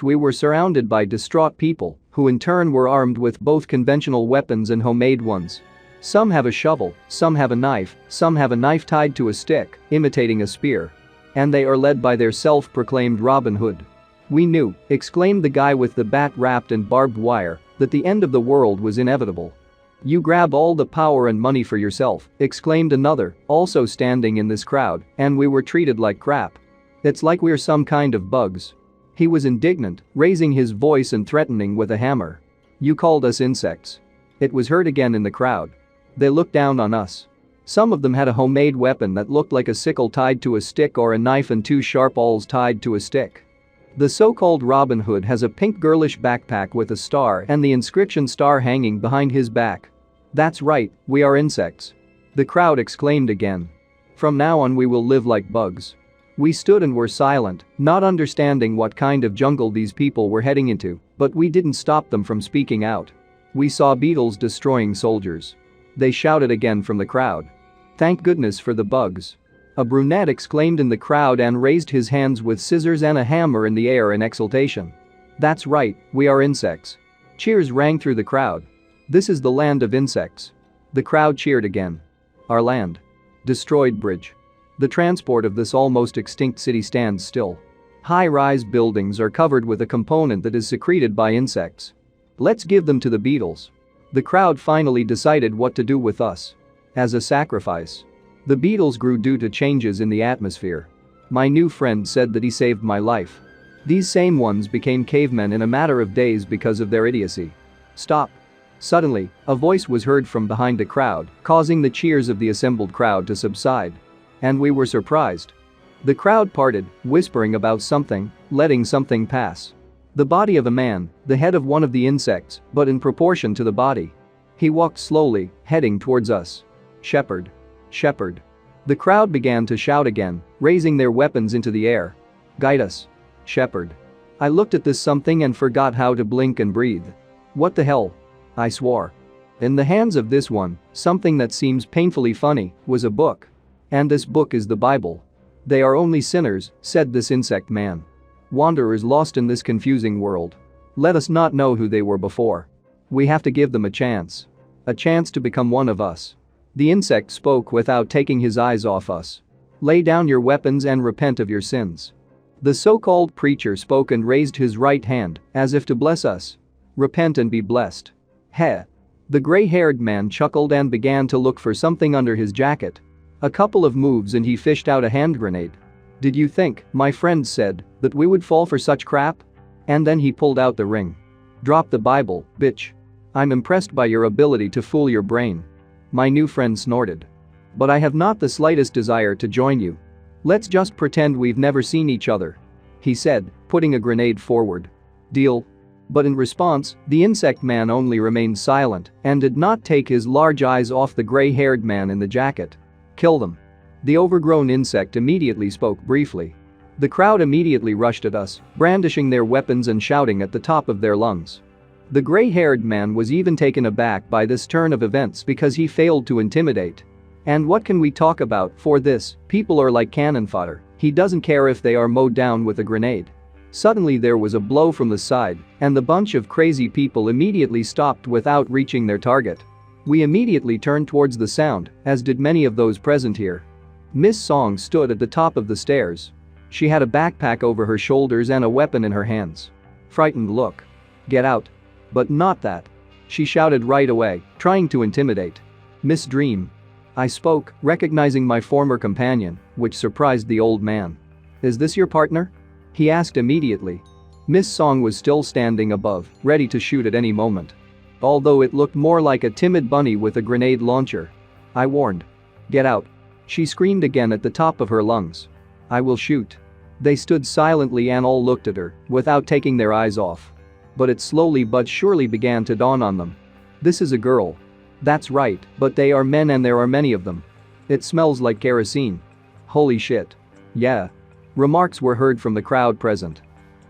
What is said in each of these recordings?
We were surrounded by distraught people, who in turn were armed with both conventional weapons and homemade ones. Some have a shovel, some have a knife, some have a knife tied to a stick, imitating a spear. And they are led by their self-proclaimed Robin Hood. "We knew," exclaimed the guy with the bat wrapped in barbed wire, "that the end of the world was inevitable." "You grab all the power and money for yourself," exclaimed another, also standing in this crowd, "and we were treated like crap. It's like we're some kind of bugs." He was indignant, raising his voice and threatening with a hammer. "You called us insects." It was heard again in the crowd. They looked down on us. Some of them had a homemade weapon that looked like a sickle tied to a stick or a knife and two sharp awls tied to a stick. The so-called Robin Hood has a pink girlish backpack with a star and the inscription star hanging behind his back. "That's right, we are insects." The crowd exclaimed again. "From now on we will live like bugs." We stood and were silent, not understanding what kind of jungle these people were heading into, but we didn't stop them from speaking out. "We saw beetles destroying soldiers." They shouted again from the crowd. "Thank goodness for the bugs." A brunette exclaimed in the crowd and raised his hands with scissors and a hammer in the air in exultation. "That's right, we are insects." Cheers rang through the crowd. "This is the land of insects." The crowd cheered again. "Our land. Destroyed bridge. The transport of this almost extinct city stands still. High-rise buildings are covered with a component that is secreted by insects. Let's give them to the beetles." The crowd finally decided what to do with us. As a sacrifice. The beetles grew due to changes in the atmosphere. My new friend said that he saved my life. These same ones became cavemen in a matter of days because of their idiocy. "Stop." Suddenly, a voice was heard from behind the crowd, causing the cheers of the assembled crowd to subside. And we were surprised. The crowd parted, whispering about something, letting something pass. The body of a man, the head of one of the insects, but in proportion to the body. He walked slowly, heading towards us. "Shepherd. Shepherd." The crowd began to shout again, raising their weapons into the air. "Guide us. Shepherd." I looked at this something and forgot how to blink and breathe. "What the hell?" I swore. In the hands of this one, something that seems painfully funny, was a book. "And this book is the Bible." "They are only sinners," said this insect man. "Wanderers lost in this confusing world. Let us not know who they were before. We have to give them a chance. A chance to become one of us." The insect spoke without taking his eyes off us. "Lay down your weapons and repent of your sins." The so-called preacher spoke and raised his right hand, as if to bless us. "Repent and be blessed." Heh. The gray-haired man chuckled and began to look for something under his jacket. A couple of moves and he fished out a hand grenade. "Did you think," my friend said, "that we would fall for such crap?" And then he pulled out the ring. "Drop the Bible, bitch. I'm impressed by your ability to fool your brain." My new friend snorted. "But I have not the slightest desire to join you. Let's just pretend we've never seen each other," he said, putting a grenade forward. "Deal?" But in response, the insect man only remained silent and did not take his large eyes off the gray-haired man in the jacket. "Kill them." The overgrown insect immediately spoke briefly. The crowd immediately rushed at us, brandishing their weapons and shouting at the top of their lungs. The gray-haired man was even taken aback by this turn of events because he failed to intimidate. And what can we talk about for this? People are like cannon fodder. He doesn't care if they are mowed down with a grenade. Suddenly there was a blow from the side, and the bunch of crazy people immediately stopped without reaching their target. We immediately turned towards the sound, as did many of those present here. Miss Song stood at the top of the stairs. She had a backpack over her shoulders and a weapon in her hands. Frightened look. "Get out." "But not that." She shouted right away, trying to intimidate. "Miss Dream." I spoke, recognizing my former companion, which surprised the old man. "Is this your partner?" he asked immediately. Miss Song was still standing above, ready to shoot at any moment. Although it looked more like a timid bunny with a grenade launcher. I warned. "Get out." She screamed again at the top of her lungs. "I will shoot." They stood silently and all looked at her, without taking their eyes off. But it slowly but surely began to dawn on them. This is a girl. That's right, but they are men and there are many of them. It smells like kerosene. Holy shit. Yeah. Remarks were heard from the crowd present.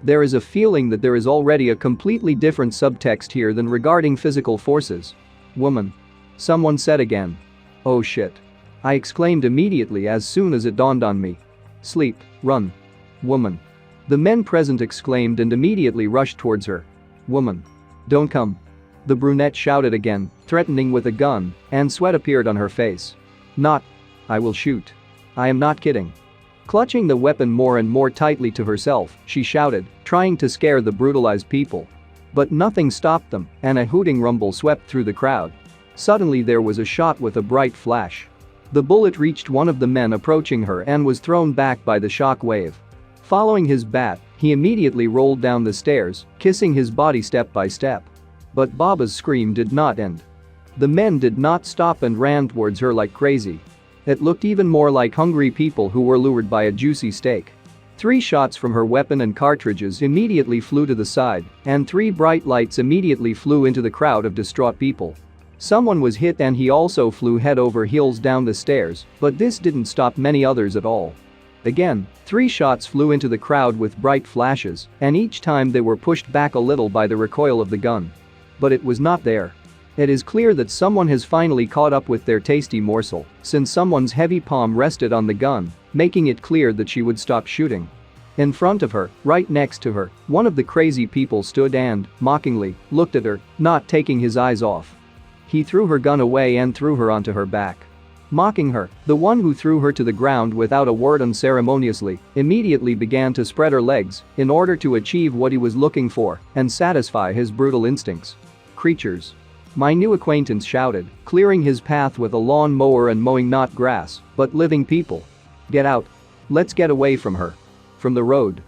There is a feeling that there is already a completely different subtext here than regarding physical forces. Woman. Someone said again. Oh shit. I exclaimed immediately as soon as it dawned on me. Sleep, run. Woman. The men present exclaimed and immediately rushed towards her. "Woman. Don't come." The brunette shouted again, threatening with a gun, and sweat appeared on her face. "Not. I will shoot. I am not kidding." Clutching the weapon more and more tightly to herself, she shouted, trying to scare the brutalized people. But nothing stopped them, and a hooting rumble swept through the crowd. Suddenly there was a shot with a bright flash. The bullet reached one of the men approaching her and was thrown back by the shock wave. Following his bat, he immediately rolled down the stairs, kissing his body step by step. But Baba's scream did not end. The men did not stop and ran towards her like crazy. It looked even more like hungry people who were lured by a juicy steak. 3 shots from her weapon and cartridges immediately flew to the side, and 3 bright lights immediately flew into the crowd of distraught people. Someone was hit and he also flew head over heels down the stairs, but this didn't stop many others at all. Again, 3 shots flew into the crowd with bright flashes, and each time they were pushed back a little by the recoil of the gun. But it was not there. It is clear that someone has finally caught up with their tasty morsel, since someone's heavy palm rested on the gun, making it clear that she would stop shooting. In front of her, right next to her, one of the crazy people stood and, mockingly, looked at her, not taking his eyes off. He threw her gun away and threw her onto her back. Mocking her, the one who threw her to the ground without a word unceremoniously, immediately began to spread her legs in order to achieve what he was looking for and satisfy his brutal instincts. "Creatures." My new acquaintance shouted, clearing his path with a lawn mower and mowing not grass, but living people. "Get out. Let's get away from her. From the road."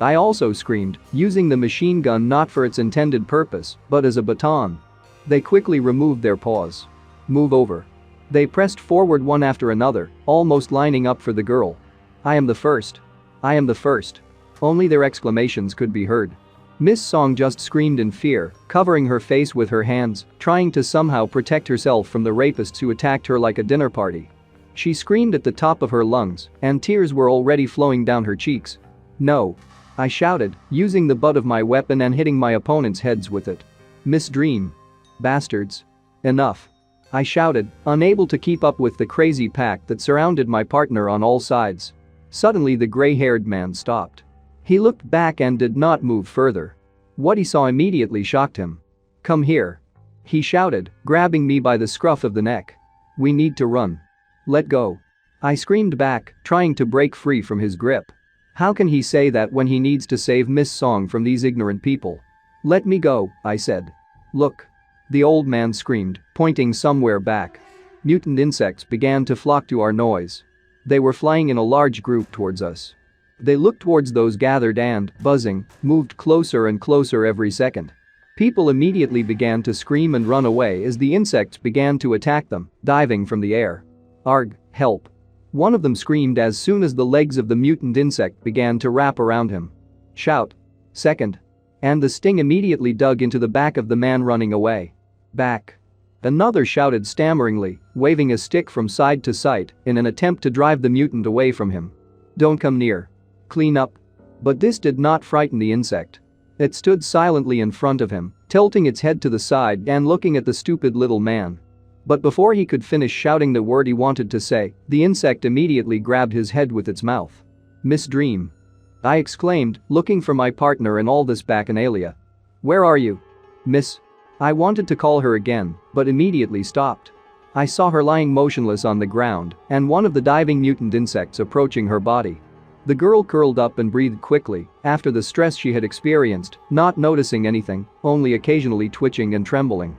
I also screamed, using the machine gun not for its intended purpose, but as a baton. They quickly removed their paws. "Move over." They pressed forward one after another, almost lining up for the girl. "I am the first. I am the first." Only their exclamations could be heard. Miss Song just screamed in fear, covering her face with her hands, trying to somehow protect herself from the rapists who attacked her like a dinner party. She screamed at the top of her lungs, and tears were already flowing down her cheeks. "No." I shouted, using the butt of my weapon and hitting my opponents' heads with it. "Miss Dream. Bastards. Enough." I shouted, unable to keep up with the crazy pack that surrounded my partner on all sides. Suddenly the gray-haired man stopped. He looked back and did not move further. What he saw immediately shocked him. "Come here." He shouted, grabbing me by the scruff of the neck. "We need to run." "Let go." I screamed back, trying to break free from his grip. How can he say that when he needs to save Miss Song from these ignorant people? "Let me go," I said. "Look." The old man screamed, pointing somewhere back. Mutant insects began to flock to our noise. They were flying in a large group towards us. They looked towards those gathered and, buzzing, moved closer and closer every second. People immediately began to scream and run away as the insects began to attack them, diving from the air. "Arg, help." One of them screamed as soon as the legs of the mutant insect began to wrap around him. "Shout." Second. And the sting immediately dug into the back of the man running away. "Back." Another shouted stammeringly, waving a stick from side to side in an attempt to drive the mutant away from him. "Don't come near. Clean up." But this did not frighten the insect. It stood silently in front of him, tilting its head to the side and looking at the stupid little man. But before he could finish shouting the word he wanted to say, the insect immediately grabbed his head with its mouth. "Miss Dream." I exclaimed, looking for my partner in all this bacchanalia. "Where are you?" "Miss." I wanted to call her again, but immediately stopped. I saw her lying motionless on the ground and one of the diving mutant insects approaching her body. The girl curled up and breathed quickly after the stress she had experienced, not noticing anything, only occasionally twitching and trembling.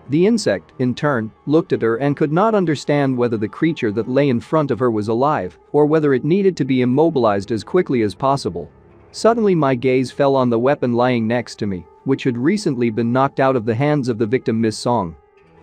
The insect, in turn, looked at her and could not understand whether the creature that lay in front of her was alive or whether it needed to be immobilized as quickly as possible. Suddenly my gaze fell on the weapon lying next to me, which had recently been knocked out of the hands of the victim Miss Song.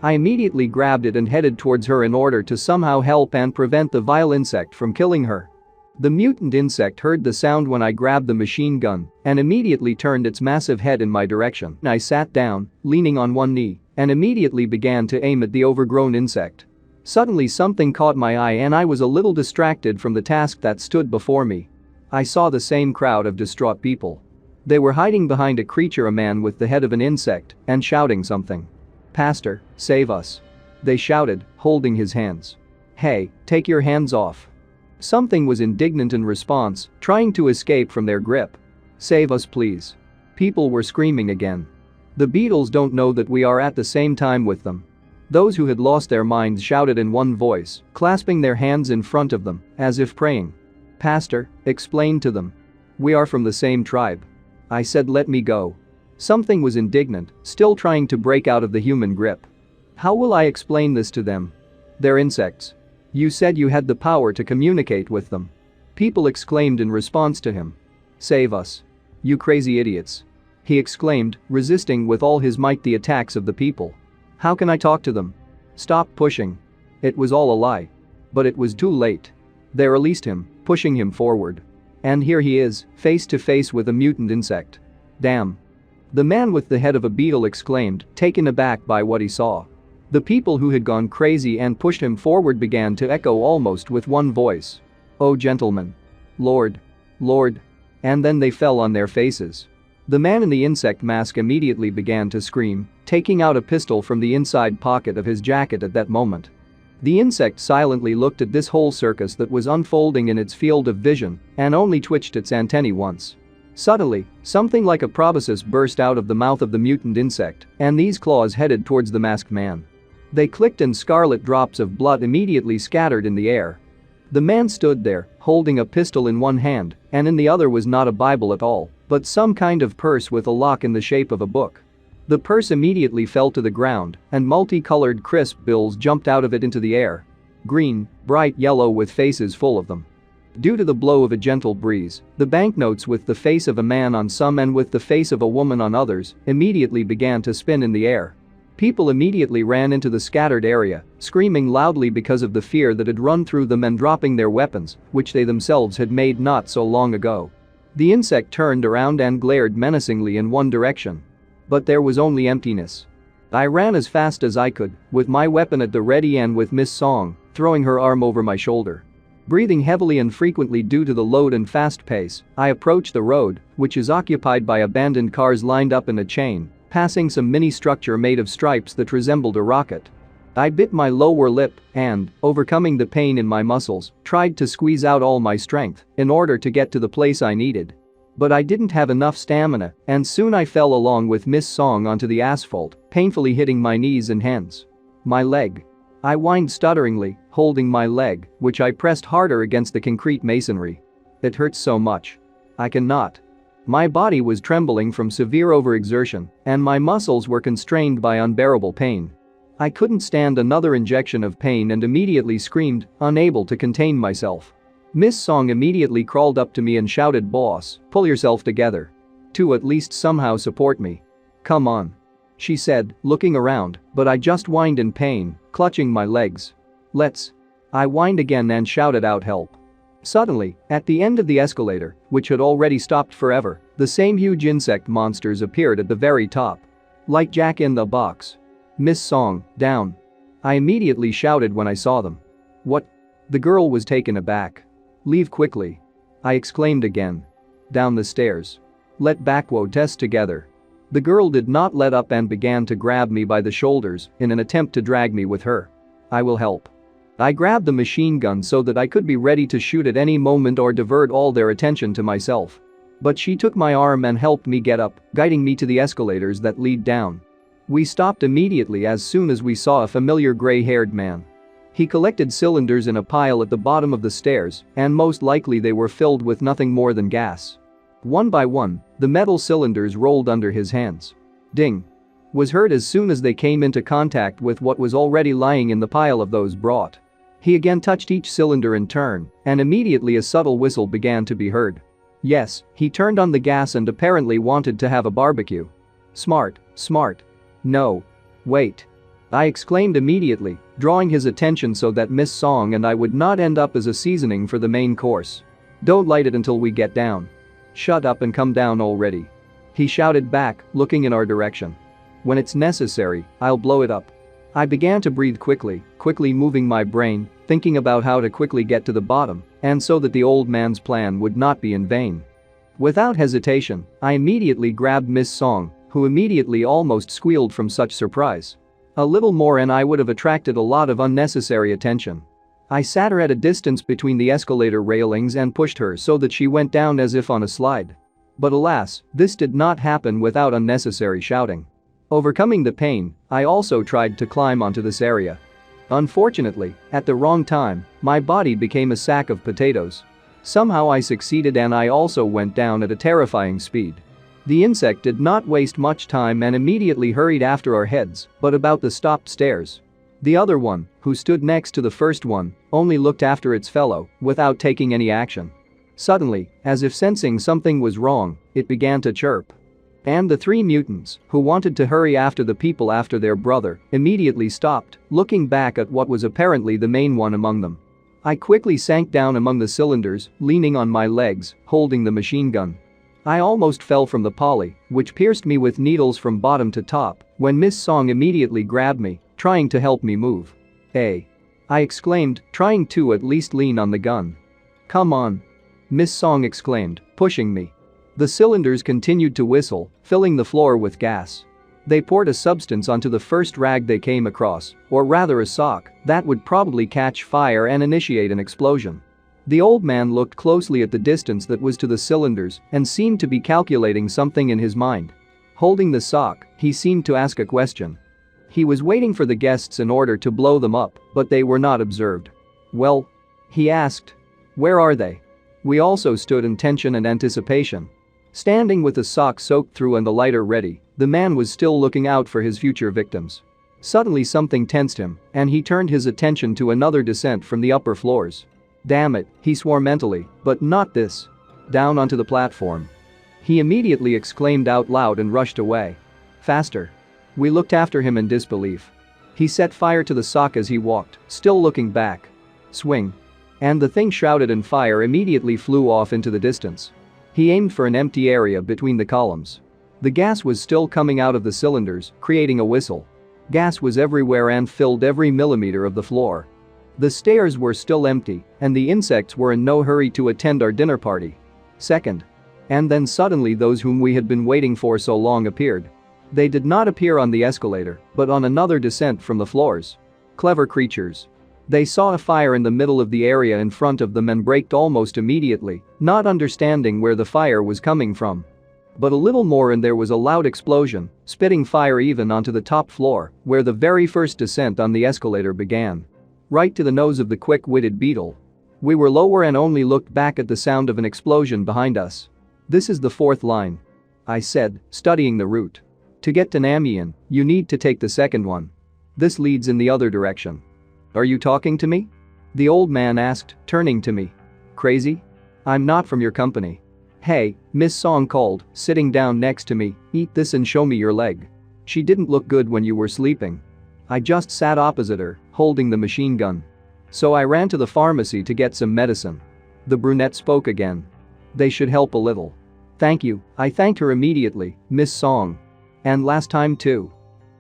I immediately grabbed it and headed towards her in order to somehow help and prevent the vile insect from killing her. The mutant insect heard the sound when I grabbed the machine gun and immediately turned its massive head in my direction. I sat down, leaning on one knee, and immediately began to aim at the overgrown insect. Suddenly something caught my eye and I was a little distracted from the task that stood before me. I saw the same crowd of distraught people. They were hiding behind a creature, a man with the head of an insect, and shouting something. "Pastor, save us." They shouted, holding his hands. "Hey, take your hands off." Something was indignant in response, trying to escape from their grip. Save us please. People were screaming again. The beetles don't know that we are at the same time with them. Those who had lost their minds shouted in one voice, clasping their hands in front of them, as if praying. Pastor, explain to them. We are from the same tribe. I said let me go. Something was indignant, still trying to break out of the human grip. How will I explain this to them? They're insects. You said you had the power to communicate with them. People exclaimed in response to him. Save us. You crazy idiots. He exclaimed, resisting with all his might the attacks of the people. How can I talk to them? Stop pushing. It was all a lie. But it was too late. They released him, pushing him forward. And here he is, face to face with a mutant insect. Damn. The man with the head of a beetle exclaimed, taken aback by what he saw. The people who had gone crazy and pushed him forward began to echo almost with one voice. Oh gentlemen. Lord. Lord. And then they fell on their faces. The man in the insect mask immediately began to scream, taking out a pistol from the inside pocket of his jacket at that moment. The insect silently looked at this whole circus that was unfolding in its field of vision and only twitched its antennae once. Suddenly, something like a proboscis burst out of the mouth of the mutant insect, and these claws headed towards the masked man. They clicked and scarlet drops of blood immediately scattered in the air. The man stood there, holding a pistol in one hand, and in the other was not a Bible at all, but some kind of purse with a lock in the shape of a book. The purse immediately fell to the ground, and multicolored crisp bills jumped out of it into the air. Green, bright yellow with faces full of them. Due to the blow of a gentle breeze, the banknotes with the face of a man on some and with the face of a woman on others immediately began to spin in the air. People immediately ran into the scattered area, screaming loudly because of the fear that had run through them and dropping their weapons, which they themselves had made not so long ago. The insect turned around and glared menacingly in one direction. But there was only emptiness. I ran as fast as I could, with my weapon at the ready and with Miss Song throwing her arm over my shoulder. Breathing heavily and frequently due to the load and fast pace, I approached the road, which is occupied by abandoned cars lined up in a chain, passing some mini structure made of stripes that resembled a rocket. I bit my lower lip and, overcoming the pain in my muscles, tried to squeeze out all my strength in order to get to the place I needed. But I didn't have enough stamina, and soon I fell along with Miss Song onto the asphalt, painfully hitting my knees and hands. My leg. I whined stutteringly, holding my leg, which I pressed harder against the concrete masonry. It hurts so much. I cannot. My body was trembling from severe overexertion, and my muscles were constrained by unbearable pain. I couldn't stand another injection of pain and immediately screamed, unable to contain myself. Miss Song immediately crawled up to me and shouted, "Boss, pull yourself together. To at least somehow support me. Come on," she said, looking around, but I just whined in pain, clutching my legs. "Let's." I whined again and shouted out help. Suddenly, at the end of the escalator, which had already stopped forever, the same huge insect monsters appeared at the very top. Like Jack in the Box. "Miss Song, down." I immediately shouted when I saw them. "What?" The girl was taken aback. "Leave quickly." I exclaimed again. "Down the stairs. Let Backward test together." The girl did not let up and began to grab me by the shoulders in an attempt to drag me with her. "I will help." I grabbed the machine gun so that I could be ready to shoot at any moment or divert all their attention to myself. But she took my arm and helped me get up, guiding me to the escalators that lead down. We stopped immediately as soon as we saw a familiar gray-haired man. He collected cylinders in a pile at the bottom of the stairs, and most likely they were filled with nothing more than gas. One by one, the metal cylinders rolled under his hands. Ding! Was heard as soon as they came into contact with what was already lying in the pile of those brought. He again touched each cylinder in turn, and immediately a subtle whistle began to be heard. Yes, he turned on the gas and apparently wanted to have a barbecue. Smart, smart. No. Wait. I exclaimed immediately, drawing his attention so that Miss Song and I would not end up as a seasoning for the main course. Don't light it until we get down. Shut up and come down already. He shouted back, looking in our direction. When it's necessary, I'll blow it up. I began to breathe quickly moving my brain, thinking about how to quickly get to the bottom, and so that the old man's plan would not be in vain. Without hesitation, I immediately grabbed Miss Song, who immediately almost squealed from such surprise. A little more and I would have attracted a lot of unnecessary attention. I sat her at a distance between the escalator railings and pushed her so that she went down as if on a slide. But alas, this did not happen without unnecessary shouting. Overcoming the pain, I also tried to climb onto this area. Unfortunately, at the wrong time, my body became a sack of potatoes. Somehow I succeeded and I also went down at a terrifying speed. The insect did not waste much time and immediately hurried after our heads, but about the stopped stairs. The other one, who stood next to the first one, only looked after its fellow without taking any action. Suddenly, as if sensing something was wrong, it began to chirp. And the three mutants, who wanted to hurry after the people after their brother, immediately stopped, looking back at what was apparently the main one among them. I quickly sank down among the cylinders, leaning on my legs, holding the machine gun. I almost fell from the poly, which pierced me with needles from bottom to top, when Miss Song immediately grabbed me, trying to help me move. "Hey!" I exclaimed, trying to at least lean on the gun. "Come on!" Miss Song exclaimed, pushing me. The cylinders continued to whistle, filling the floor with gas. They poured a substance onto the first rag they came across, or rather a sock, that would probably catch fire and initiate an explosion. The old man looked closely at the distance that was to the cylinders and seemed to be calculating something in his mind. Holding the sock, he seemed to ask a question. He was waiting for the guests in order to blow them up, but they were not observed. "Well?" he asked. "Where are they?" We also stood in tension and anticipation. Standing with the sock soaked through and the lighter ready, the man was still looking out for his future victims. Suddenly something tensed him, and he turned his attention to another descent from the upper floors. "Damn it," he swore mentally, "but not this. Down onto the platform." He immediately exclaimed out loud and rushed away. "Faster." We looked after him in disbelief. He set fire to the sock as he walked, still looking back. Swing. And the thing shrouded in fire immediately flew off into the distance. He aimed for an empty area between the columns. The gas was still coming out of the cylinders, creating a whistle. Gas was everywhere and filled every millimeter of the floor. The stairs were still empty, and the insects were in no hurry to attend our dinner party. Second. And then suddenly those whom we had been waiting for so long appeared. They did not appear on the escalator, but on another descent from the floors. Clever creatures. They saw a fire in the middle of the area in front of them and braked almost immediately, not understanding where the fire was coming from. But a little more and there was a loud explosion, spitting fire even onto the top floor, where the very first descent on the escalator began. Right to the nose of the quick-witted beetle. We were lower and only looked back at the sound of an explosion behind us. "This is the fourth line," I said, studying the route. "To get to Namian, you need to take the second one. This leads in the other direction." "Are you talking to me?" the old man asked, turning to me. "Crazy? I'm not from your company." "Hey," Miss Song called, sitting down next to me, "eat this and show me your leg." She didn't look good when you were sleeping. I just sat opposite her, holding the machine gun. So I ran to the pharmacy to get some medicine. The brunette spoke again. "They should help a little." "Thank you," I thanked her immediately, Miss Song. "And last time too."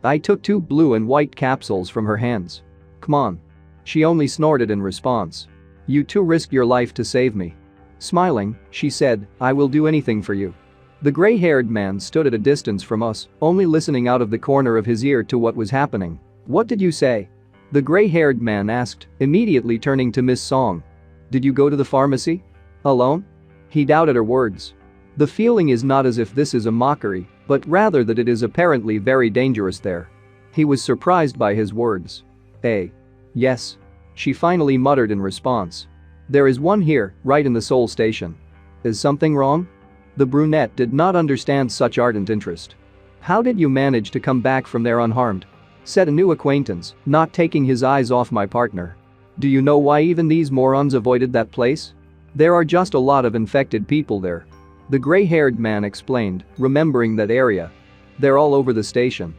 I took 2 blue and white capsules from her hands. "Come on." She only snorted in response. "You two risked your life to save me." Smiling, she said, "I will do anything for you." The gray-haired man stood at a distance from us, only listening out of the corner of his ear to what was happening. "What did you say?" the gray-haired man asked, immediately turning to Miss Song. "Did you go to the pharmacy? Alone?" He doubted her words. The feeling is not as if this is a mockery, but rather that it is apparently very dangerous there. He was surprised by his words. "Hey. Yes." She finally muttered in response. "There is one here, right in the Seoul station." "Is something wrong?" The brunette did not understand such ardent interest. "How did you manage to come back from there unharmed?" said a new acquaintance, not taking his eyes off my partner. "Do you know why even these morons avoided that place? There are just a lot of infected people there." The gray-haired man explained, remembering that area. "They're all over the station."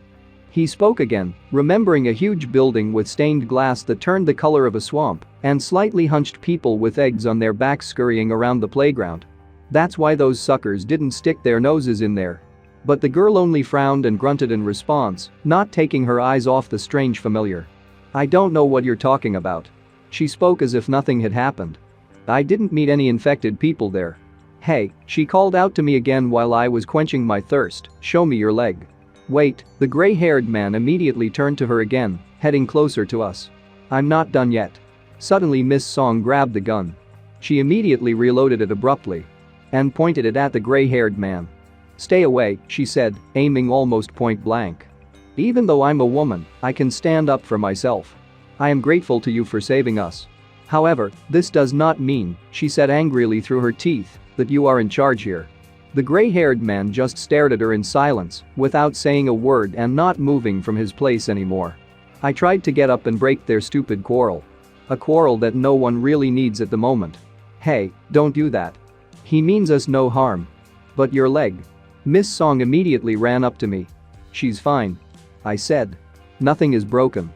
He spoke again, remembering a huge building with stained glass that turned the color of a swamp and slightly hunched people with eggs on their backs scurrying around the playground. That's why those suckers didn't stick their noses in there. But the girl only frowned and grunted in response, not taking her eyes off the strange familiar. "I don't know what you're talking about." She spoke as if nothing had happened. "I didn't meet any infected people there." "Hey," she called out to me again while I was quenching my thirst, "show me your leg." "Wait," the gray-haired man immediately turned to her again, heading closer to us. "I'm not done yet." Suddenly Miss Song grabbed the gun. She immediately reloaded it abruptly. and pointed it at the gray-haired man. "Stay away," she said, aiming almost point blank. "Even though I'm a woman, I can stand up for myself. I am grateful to you for saving us. However, this does not mean," she said angrily through her teeth, "that you are in charge here." The gray-haired man just stared at her in silence, without saying a word and not moving from his place anymore. I tried to get up and break their stupid quarrel. A quarrel that no one really needs at the moment. "Hey, don't do that. He means us no harm." "But your leg." Miss Song immediately ran up to me. "She's fine," I said. "Nothing is broken.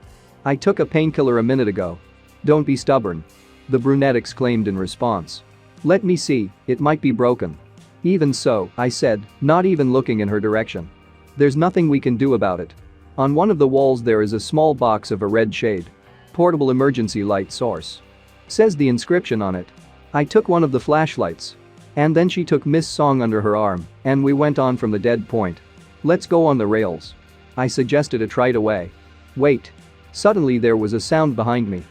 I took a painkiller a minute ago." "Don't be stubborn," the brunette exclaimed in response. "Let me see, it might be broken." "Even so," I said, not even looking in her direction. "There's nothing we can do about it. On one of the walls there is a small box of a red shade. Portable emergency light source. Says the inscription on it." I took one of the flashlights. And then she took Miss Song under her arm, and we went on from the dead point. "Let's go on the rails," I suggested it right away. "Wait." Suddenly there was a sound behind me.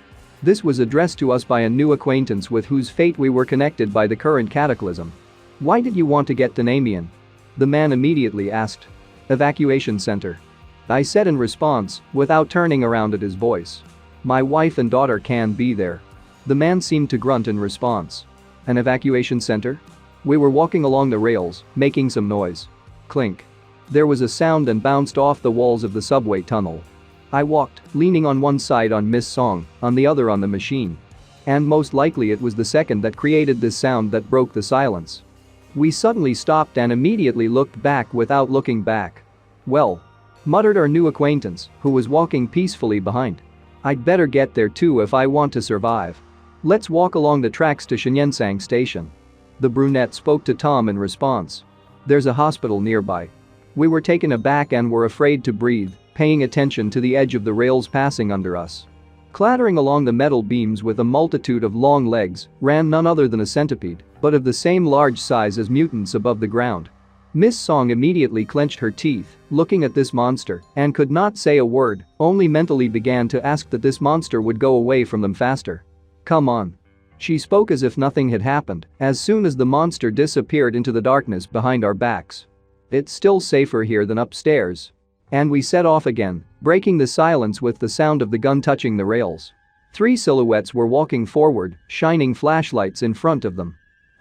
This was addressed to us by a new acquaintance with whose fate we were connected by the current cataclysm. "Why did you want to get to Namian?" the man immediately asked. "Evacuation center," I said in response, without turning around at his voice. "My wife and daughter can be there." The man seemed to grunt in response. "An evacuation center?" We were walking along the rails, making some noise. Clink. There was a sound and bounced off the walls of the subway tunnel. I walked, leaning on one side on Miss Song, on the other on the machine. And most likely it was the second that created this sound that broke the silence. We suddenly stopped and immediately looked back without looking back. "Well," muttered our new acquaintance, who was walking peacefully behind. "I'd better get there too if I want to survive. Let's walk along the tracks to Shinyensang station." The brunette spoke to Tom in response. "There's a hospital nearby." We were taken aback and were afraid to breathe, paying attention to the edge of the rails passing under us. Clattering along the metal beams with a multitude of long legs ran none other than a centipede, but of the same large size as mutants above the ground. Miss Song immediately clenched her teeth, looking at this monster, and could not say a word, only mentally began to ask that this monster would go away from them faster. "Come on." She spoke as if nothing had happened, as soon as the monster disappeared into the darkness behind our backs. "It's still safer here than upstairs." And we set off again, breaking the silence with the sound of the gun touching the rails. 3 silhouettes were walking forward, shining flashlights in front of them.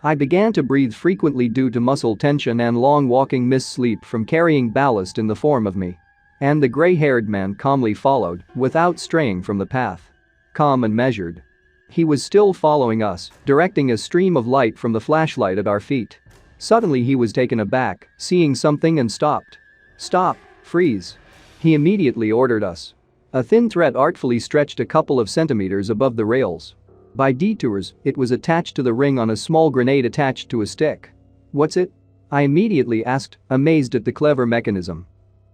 I began to breathe frequently due to muscle tension and long walking sleep from carrying ballast in the form of me. And the gray-haired man calmly followed, without straying from the path. Calm and measured. He was still following us, directing a stream of light from the flashlight at our feet. Suddenly he was taken aback, seeing something and stopped. "Stop, freeze," he immediately ordered us. A thin thread artfully stretched a couple of centimeters above the rails. By detours, it was attached to the ring on a small grenade attached to a stick. "What's it?" I immediately asked, amazed at the clever mechanism.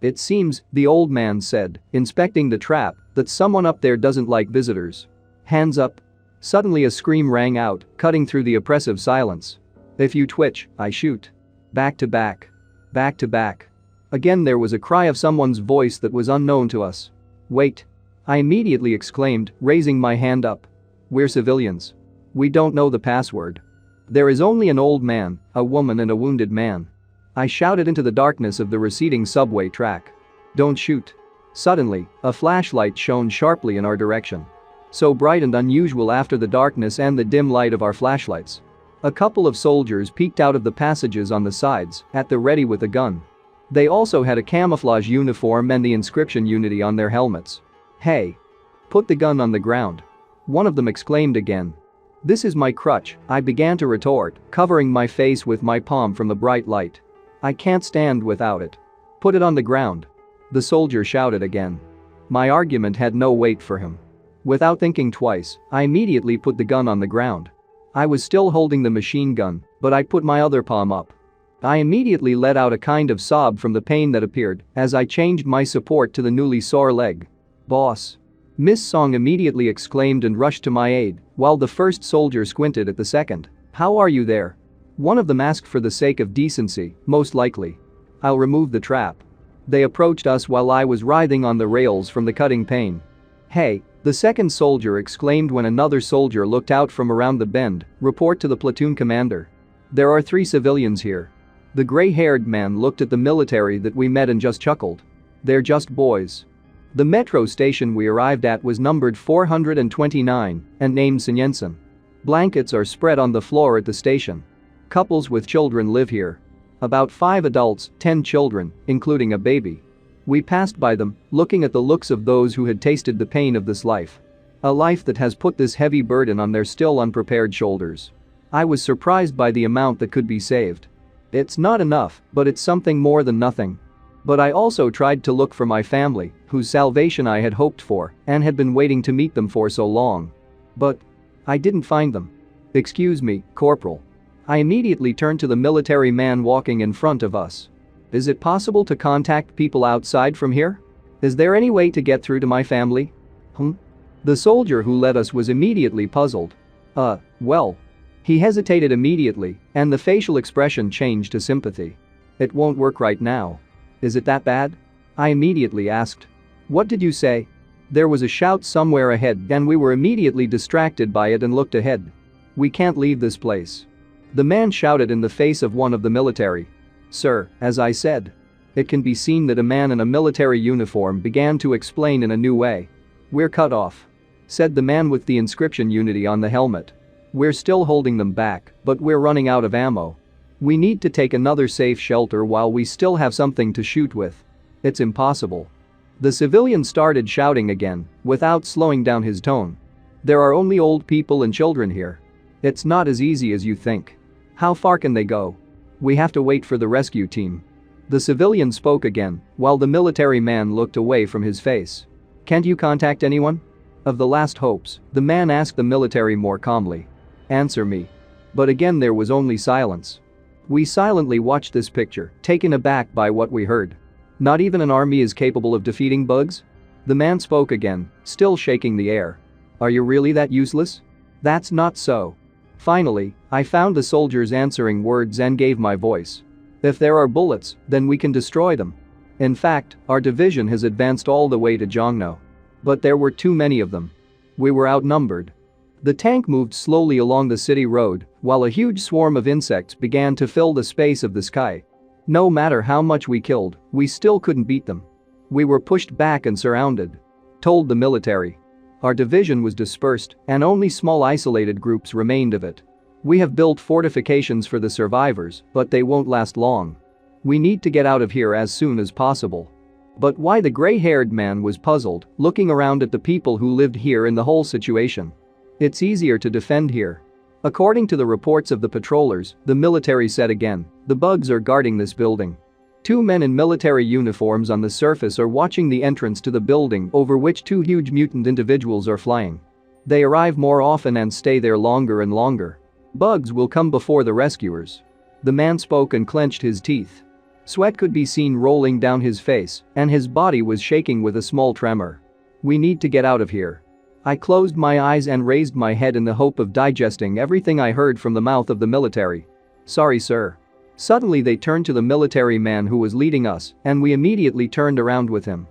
"It seems," the old man said, inspecting the trap, "that someone up there doesn't like visitors." "Hands up." Suddenly a scream rang out, cutting through the oppressive silence. "If you twitch, I shoot." Back to back. Back to back. Again there was a cry of someone's voice that was unknown to us. "Wait," I immediately exclaimed, raising my hand up. "We're civilians. We don't know the password. There is only an old man, a woman and a wounded man." I shouted into the darkness of the receding subway track. "Don't shoot." Suddenly, a flashlight shone sharply in our direction. So bright and unusual after the darkness and the dim light of our flashlights. A couple of soldiers peeked out of the passages on the sides, at the ready with a gun. They also had a camouflage uniform and the inscription Unity on their helmets. "Hey! Put the gun on the ground," one of them exclaimed again. "This is my crutch," I began to retort, covering my face with my palm from the bright light. "I can't stand without it." "Put it on the ground," the soldier shouted again. My argument had no weight for him. Without thinking twice, I immediately put the gun on the ground. I was still holding the machine gun, but I put my other palm up. I immediately let out a kind of sob from the pain that appeared as I changed my support to the newly sore leg. "Boss!" Miss Song immediately exclaimed and rushed to my aid, while the first soldier squinted at the second. "How are you there?" One of them asked for the sake of decency, most likely. "I'll remove the trap." They approached us while I was writhing on the rails from the cutting pain. "Hey," the second soldier exclaimed when another soldier looked out from around the bend, "report to the platoon commander." There are 3 civilians here. The gray-haired man looked at the military that we met and just chuckled. They're just boys. The metro station we arrived at was numbered 429 and named Sinyensen. Blankets are spread on the floor at the station. Couples with children live here. About 5 adults, 10 children, including a baby. We passed by them, looking at the looks of those who had tasted the pain of this life. A life that has put this heavy burden on their still unprepared shoulders. I was surprised by the amount that could be saved. It's not enough, but it's something more than nothing. But I also tried to look for my family, whose salvation I had hoped for and had been waiting to meet them for so long. But I didn't find them. Excuse me, Corporal. I immediately turned to the military man walking in front of us. Is it possible to contact people outside from here? Is there any way to get through to my family? The soldier who led us was immediately puzzled. Well. He hesitated immediately, and the facial expression changed to sympathy. It won't work right now. Is it that bad? I immediately asked. What did you say? There was a shout somewhere ahead and we were immediately distracted by it and looked ahead. We can't leave this place. The man shouted in the face of one of the military. Sir, as I said. It can be seen that a man in a military uniform began to explain in a new way. We're cut off. Said the man with the inscription Unity on the helmet. We're still holding them back, but we're running out of ammo. We need to take another safe shelter while we still have something to shoot with. It's impossible. The civilian started shouting again, without slowing down his tone. There are only old people and children here. It's not as easy as you think. How far can they go? We have to wait for the rescue team. The civilian spoke again, while the military man looked away from his face. Can't you contact anyone? Of the last hopes, the man asked the military more calmly. Answer me. But again there was only silence. We silently watched this picture, taken aback by what we heard. Not even an army is capable of defeating bugs? The man spoke again, still shaking the air. Are you really that useless? That's not so. Finally, I found the soldiers answering words and gave my voice. If there are bullets, then we can destroy them. In fact, our division has advanced all the way to Jongno. But there were too many of them. We were outnumbered. The tank moved slowly along the city road, while a huge swarm of insects began to fill the space of the sky. No matter how much we killed, we still couldn't beat them. We were pushed back and surrounded. Told the military. Our division was dispersed, and only small isolated groups remained of it. We have built fortifications for the survivors, but they won't last long. We need to get out of here as soon as possible. But why? The gray-haired man was puzzled, looking around at the people who lived here in the whole situation. It's easier to defend here. According to the reports of the patrollers, the military said again, the bugs are guarding this building. 2 men in military uniforms on the surface are watching the entrance to the building over which 2 huge mutant individuals are flying. They arrive more often and stay there longer and longer. Bugs will come before the rescuers. The man spoke and clenched his teeth. Sweat could be seen rolling down his face, and his body was shaking with a small tremor. We need to get out of here. I closed my eyes and raised my head in the hope of digesting everything I heard from the mouth of the military. Sorry, sir. Suddenly they turned to the military man who was leading us, and we immediately turned around with him.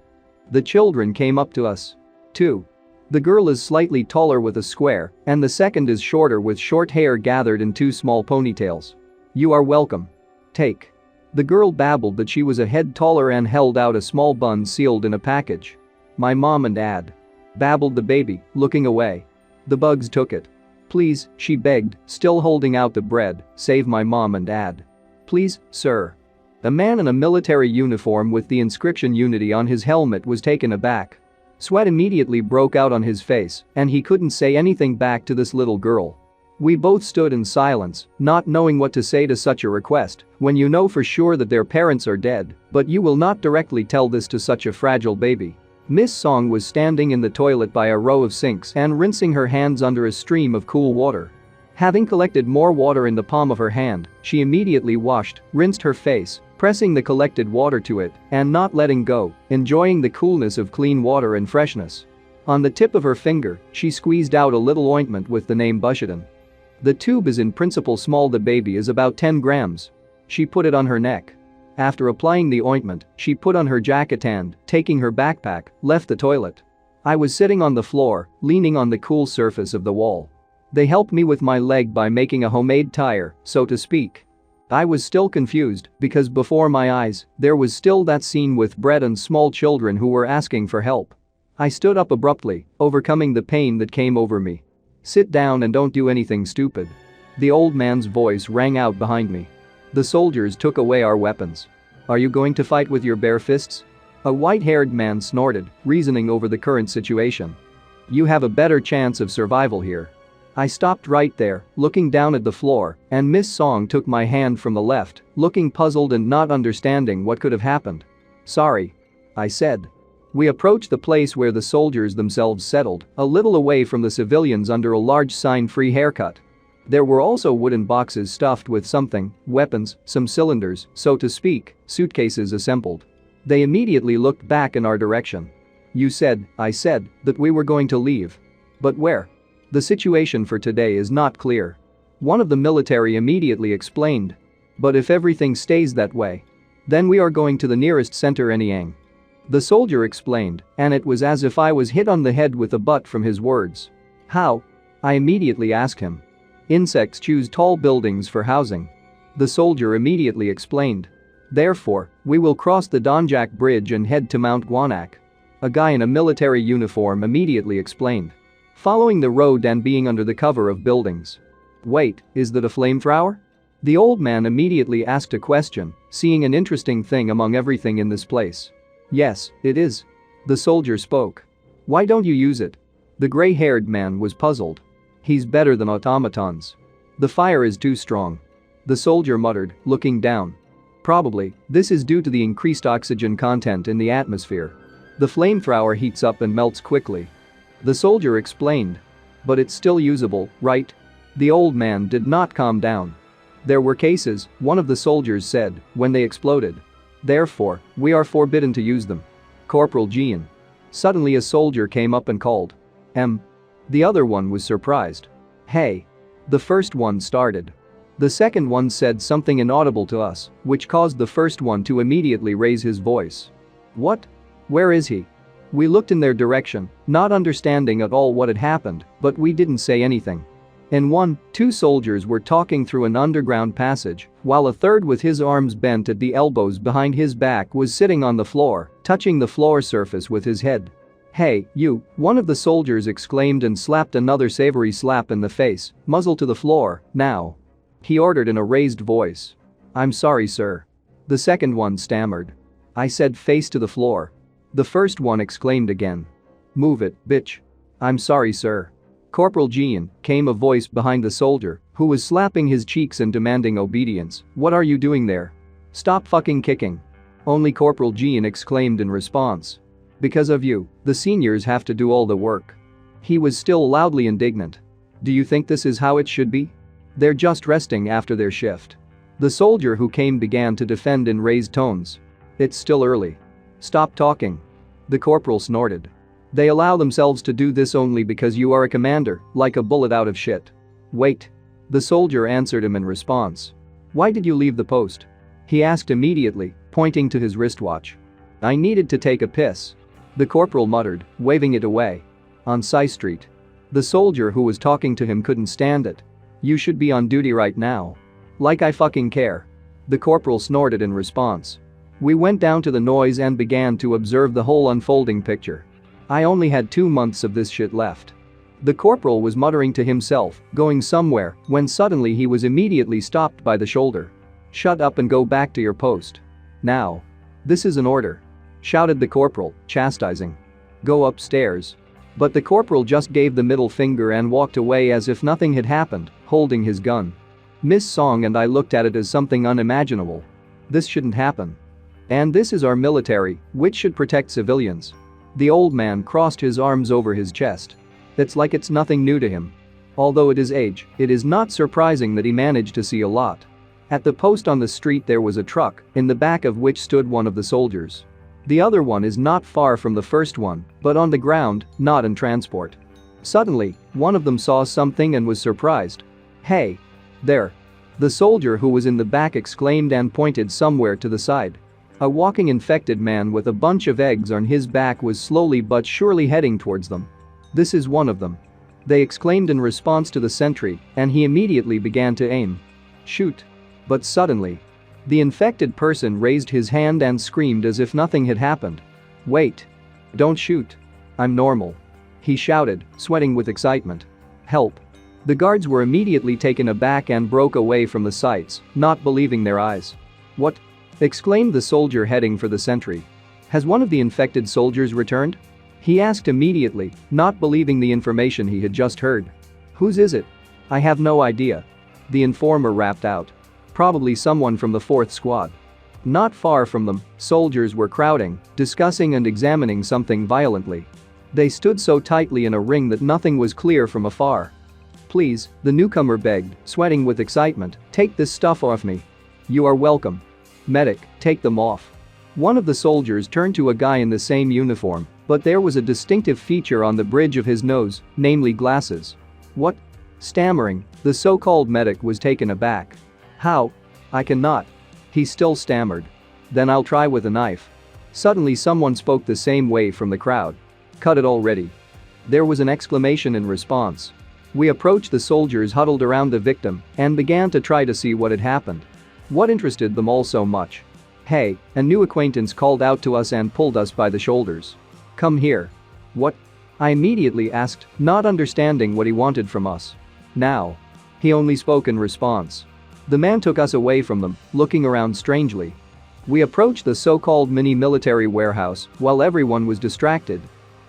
The children came up to us. 2. The girl is slightly taller with a square, and the second is shorter with short hair gathered in 2 small ponytails. You are welcome. Take. The girl babbled that she was a head taller and held out a small bun sealed in a package. My mom and dad. Babbled the baby, looking away. The bugs took it. Please, she begged, still holding out the bread, save my mom and dad. Please, sir. A man in a military uniform with the inscription Unity on his helmet was taken aback. Sweat immediately broke out on his face, and he couldn't say anything back to this little girl. We both stood in silence, not knowing what to say to such a request, when you know for sure that their parents are dead, but you will not directly tell this to such a fragile baby. Miss Song was standing in the toilet by a row of sinks and rinsing her hands under a stream of cool water. Having collected more water in the palm of her hand, she immediately washed, rinsed her face, pressing the collected water to it and not letting go, enjoying the coolness of clean water and freshness. On the tip of her finger, she squeezed out a little ointment with the name Bushidan. The tube is in principle small. The baby is about 10 grams. She put it on her neck. After applying the ointment, she put on her jacket and, taking her backpack, left the toilet. I was sitting on the floor, leaning on the cool surface of the wall. They helped me with my leg by making a homemade tire, so to speak. I was still confused because before my eyes, there was still that scene with bread and small children who were asking for help. I stood up abruptly, overcoming the pain that came over me. "Sit down and don't do anything stupid." The old man's voice rang out behind me. "The soldiers took away our weapons. Are you going to fight with your bare fists?" A white-haired man snorted, reasoning over the current situation. "You have a better chance of survival here." I stopped right there, looking down at the floor, and Miss Song took my hand from the left, looking puzzled and not understanding what could have happened. "Sorry," I said. We approached the place where the soldiers themselves settled, a little away from the civilians under a large sign "Free Haircut." There were also wooden boxes stuffed with something, weapons, some cylinders, so to speak, suitcases assembled. They immediately looked back in our direction. "You said," I said, "that we were going to leave. But where?" "The situation for today is not clear." One of the military immediately explained. "But if everything stays that way, then we are going to the nearest center Anyang." The soldier explained, and it was as if I was hit on the head with a butt from his words. "How?" I immediately asked him. "Insects choose tall buildings for housing." The soldier immediately explained. "Therefore, we will cross the Donjak Bridge and head to Mount Gwanak." A guy in a military uniform immediately explained. "Following the road and being under the cover of buildings." "Wait, is that a flamethrower?" The old man immediately asked a question, seeing an interesting thing among everything in this place. "Yes, it is." The soldier spoke. "Why don't you use it?" The gray-haired man was puzzled. "He's better than automatons. The fire is too strong." The soldier muttered, looking down. "Probably, this is due to the increased oxygen content in the atmosphere. The flamethrower heats up and melts quickly." The soldier explained. "But it's still usable, right?" The old man did not calm down. "There were cases," one of the soldiers said, "when they exploded. Therefore, we are forbidden to use them." "Corporal Jian." Suddenly a soldier came up and called. The other one was surprised. "Hey." The first one started. The second one said something inaudible to us, which caused the first one to immediately raise his voice. "What? Where is he?" We looked in their direction, not understanding at all what had happened, but we didn't say anything. In one, two soldiers were talking through an underground passage, while a third with his arms bent at the elbows behind his back was sitting on the floor, touching the floor surface with his head. "Hey, you," one of the soldiers exclaimed and slapped another savory slap in the face, "muzzle to the floor, now." He ordered in a raised voice. "I'm sorry, sir." The second one stammered. I said, "Face to the floor." The first one exclaimed again. "Move it, bitch." "I'm sorry, sir." "Corporal Jian," came a voice behind the soldier, who was slapping his cheeks and demanding obedience. "What are you doing there? Stop fucking kicking." Only Corporal Jian exclaimed in response. "Because of you, the seniors have to do all the work." He was still loudly indignant. "Do you think this is how it should be? They're just resting after their shift." The soldier who came began to defend in raised tones. "It's still early. Stop talking." The corporal snorted. "They allow themselves to do this only because you are a commander, like a bullet out of shit." "Wait." The soldier answered him in response. "Why did you leave the post?" He asked immediately, pointing to his wristwatch. "I needed to take a piss." The corporal muttered, waving it away. "On Sci Street." The soldier who was talking to him couldn't stand it. "You should be on duty right now." "Like I fucking care." The corporal snorted in response. We went down to the noise and began to observe the whole unfolding picture. I only had 2 months of this shit left. The corporal was muttering to himself, going somewhere, when suddenly he was immediately stopped by the shoulder. "Shut up and go back to your post. Now." "This is an order," shouted the corporal, chastising. "Go upstairs." But the corporal just gave the middle finger and walked away as if nothing had happened, holding his gun. Miss Song and I looked at it as something unimaginable. This shouldn't happen. And this is our military, which should protect civilians. The old man crossed his arms over his chest. It's like it's nothing new to him. Although it is age, it is not surprising that he managed to see a lot. At the post on the street there was a truck, in the back of which stood one of the soldiers. The other one is not far from the first one, but on the ground, not in transport. Suddenly, one of them saw something and was surprised. "Hey! There!" The soldier who was in the back exclaimed and pointed somewhere to the side. A walking infected man with a bunch of eggs on his back was slowly but surely heading towards them. "This is one of them." They exclaimed in response to the sentry, and he immediately began to aim. Shoot. But suddenly, the infected person raised his hand and screamed as if nothing had happened. Wait. Don't shoot. I'm normal. He shouted, sweating with excitement. Help. The guards were immediately taken aback and broke away from the sights, not believing their eyes. What? Exclaimed the soldier heading for the sentry. Has one of the infected soldiers returned? He asked immediately, not believing the information he had just heard. Whose is it? I have no idea. The informer rapped out. Probably someone from the 4th squad. Not far from them, soldiers were crowding, discussing and examining something violently. They stood so tightly in a ring that nothing was clear from afar. Please, the newcomer begged, sweating with excitement, take this stuff off me. You are welcome. Medic, take them off. One of the soldiers turned to a guy in the same uniform, but there was a distinctive feature on the bridge of his nose, namely glasses. What? Stammering, the so-called medic was taken aback. How? I cannot. He still stammered. Then I'll try with a knife. Suddenly someone spoke the same way from the crowd. Cut it already. There was an exclamation in response. We approached the soldiers huddled around the victim and began to try to see what had happened. What interested them all so much? Hey, a new acquaintance called out to us and pulled us by the shoulders. Come here. What? I immediately asked, not understanding what he wanted from us. Now. He only spoke in response. The man took us away from them, looking around strangely. We approached the so-called mini-military warehouse while everyone was distracted.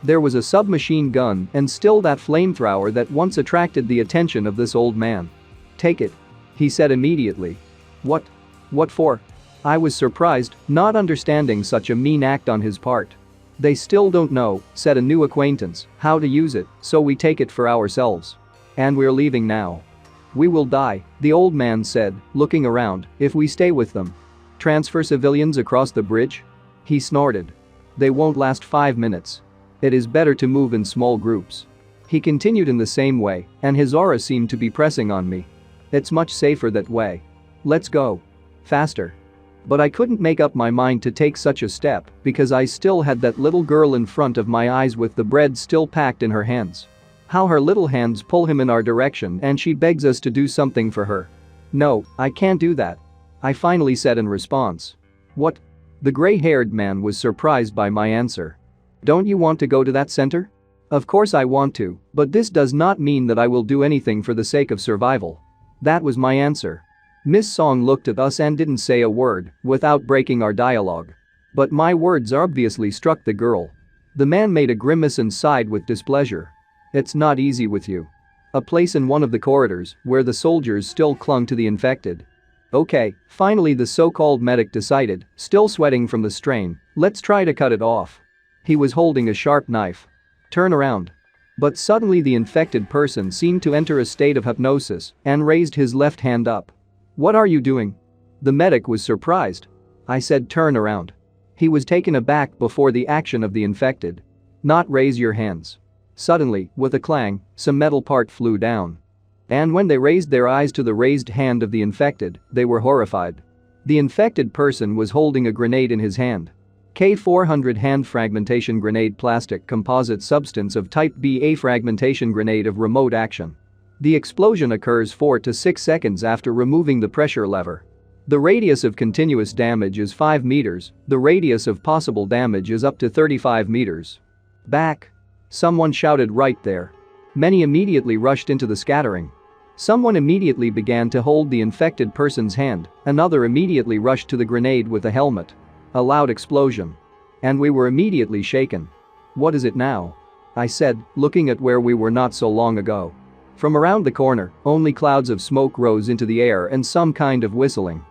There was a submachine gun and still that flamethrower that once attracted the attention of this old man. Take it. He said immediately. What? What for? I was surprised, not understanding such a mean act on his part. They still don't know, said a new acquaintance, how to use it, so we take it for ourselves. And we're leaving now. We will die, the old man said, looking around, if we stay with them. Transfer civilians across the bridge? He snorted. They won't last 5 minutes. It is better to move in small groups. He continued in the same way, and his aura seemed to be pressing on me. It's much safer that way. Let's go. Faster. But I couldn't make up my mind to take such a step because I still had that little girl in front of my eyes with the bread still packed in her hands. How her little hands pull him in our direction and she begs us to do something for her. No, I can't do that. I finally said in response. What? The gray-haired man was surprised by my answer. Don't you want to go to that center? Of course I want to, but this does not mean that I will do anything for the sake of survival. That was my answer. Miss Song looked at us and didn't say a word without breaking our dialogue. But my words obviously struck the girl. The man made a grimace and sighed with displeasure. It's not easy with you. A place in one of the corridors where the soldiers still clung to the infected. Okay, finally the so-called medic decided, still sweating from the strain, let's try to cut it off. He was holding a sharp knife. Turn around. But suddenly the infected person seemed to enter a state of hypnosis and raised his left hand up. What are you doing? The medic was surprised. I said turn around. He was taken aback before the action of the infected. Not raise your hands. Suddenly, with a clang, some metal part flew down. And when they raised their eyes to the raised hand of the infected, they were horrified. The infected person was holding a grenade in his hand. K400 hand fragmentation grenade plastic composite substance of type B A fragmentation grenade of remote action. The explosion occurs 4 to 6 seconds after removing the pressure lever. The radius of continuous damage is 5 meters, the radius of possible damage is up to 35 meters. Back! Someone shouted right there. Many immediately rushed into the scattering. Someone immediately began to hold the infected person's hand, another immediately rushed to the grenade with a helmet. A loud explosion. And we were immediately shaken. What is it now? I said, looking at where we were not so long ago. From around the corner, only clouds of smoke rose into the air and some kind of whistling.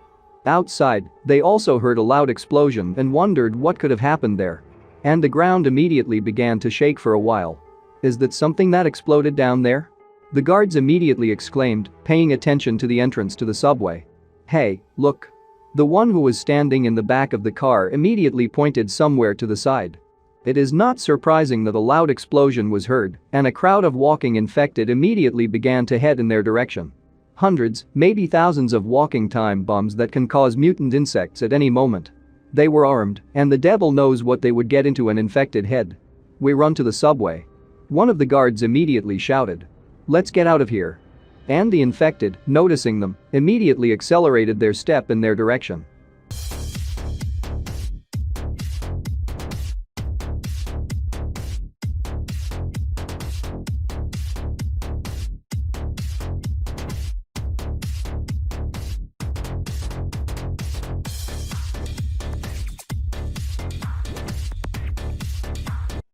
Outside, they also heard a loud explosion and wondered what could have happened there. And the ground immediately began to shake for a while. Is that something that exploded down there? The guards immediately exclaimed, paying attention to the entrance to the subway. Hey, look. The one who was standing in the back of the car immediately pointed somewhere to the side. It is not surprising that a loud explosion was heard, and a crowd of walking infected immediately began to head in their direction. Hundreds, maybe thousands of walking time bombs that can cause mutant insects at any moment. They were armed, and the devil knows what they would get into an infected head. We run to the subway. One of the guards immediately shouted. Let's get out of here. And the infected, noticing them, immediately accelerated their step in their direction.